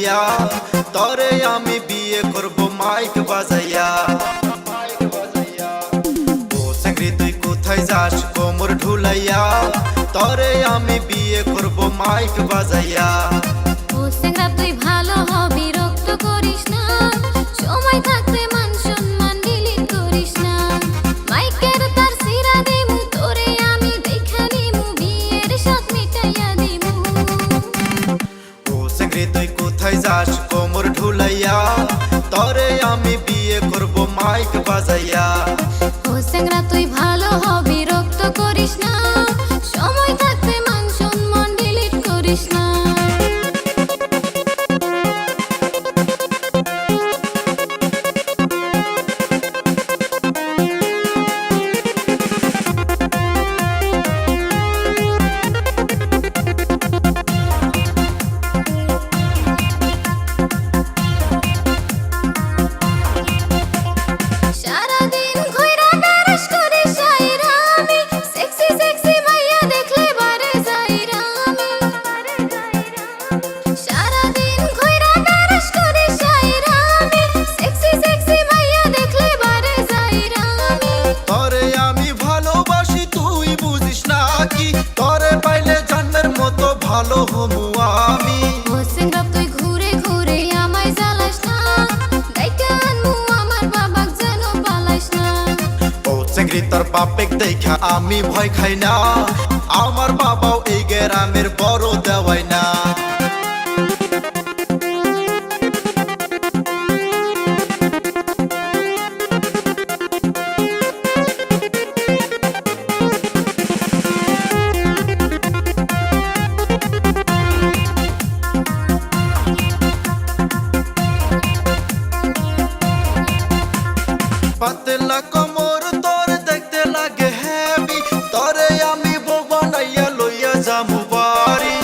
ঢুলাইয়া তরে আমি বিয়ে করব মাইক বাজাইয়া। ও সেঙ্গরি তুই কোথায় যাস কোমর ঢুলাইয়া তরে আমি বিয়ে করব মাইক বাজাইয়া। ও সেঙ্গরা তুই ভালো হ বিরক্ত করিস না, সময় থাকতে মান সম্মান ডিলিট করিস না। মাইকের তার সিরা দিমু তোরে আমি দেখা নিমু বিয়ের সাথ মিটাইয়া দিমু। ও সেঙ্গরি তুই কোথায় যাস কোমর ঢুলাইয়া তরে আমি বিয়ে করব মাইক বাজাইয়া। ও সেঙ্গরা তুই ভালো হ বিরক্ত করিস না, সময় থাকতে মান সম্মান ডিলিট করিস না। সারাদিন ঘুইরা বেড়াস করি সাইরা আমি, সেক্সি সেক্সি মাইয়া দেখলে বারে যাইরা আমি। সারাদিন ঘুইরা বেড়াস করি সাইরা আমি, সেক্সি সেক্সি মাইয়া দেখলে বারে যাইরা আমি। তরে আমি ভালোবাসি তুই বুঝিস না কি, তরে পাইলে জন্মের মতো ভালো হমু আমি। ও সেঙ্গরা তুই ঘুরে ঘুরে আমায় জ্বালাস না, ডাইকা আনমু আমার বাবাক যেন পালাস না। ও সেঙ্গরি তোর বাপেক দেখা আমি ভয় খাই না, আমার বাবাও এই গ্রামের বড় দেওয়াই না। পাতলা কোমর তোর দেখতে লাগে হেভি, তরে আমি বউ বানাইয়া লইয়া যামু বাড়ি।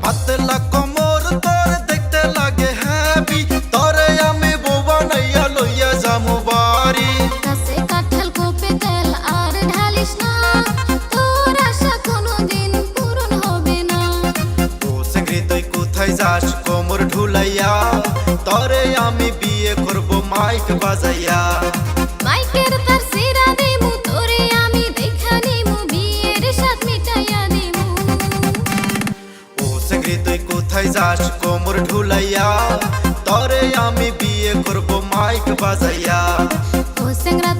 পাতলা কোমর তোর দেখতে লাগে হেভি, তরে আমি বউ বানাইয়া লইয়া যামু বাড়ি। কাছে কাঁঠাল কোপে তেল আর ঢালিস না, তোর আশা কোনোদিন পূরণ হবে না। ও সেঙ্গরি তুই কোথায় যাস কোমর ঢুলাইয়া তরে আমি বিয়ে করব মাইক বাজাইয়া। মাইকের তার সিরা দিমু তোরে আমি দেখা নিমু বিয়ের সাথ মিটাইয়া দিমু। ও সেঙ্গরি তুই কোথায় যাস কোমর ঢুলাইয়া তরে আমি বিয়ে করব মাইক বাজাইয়া। ও সেঙ্গরা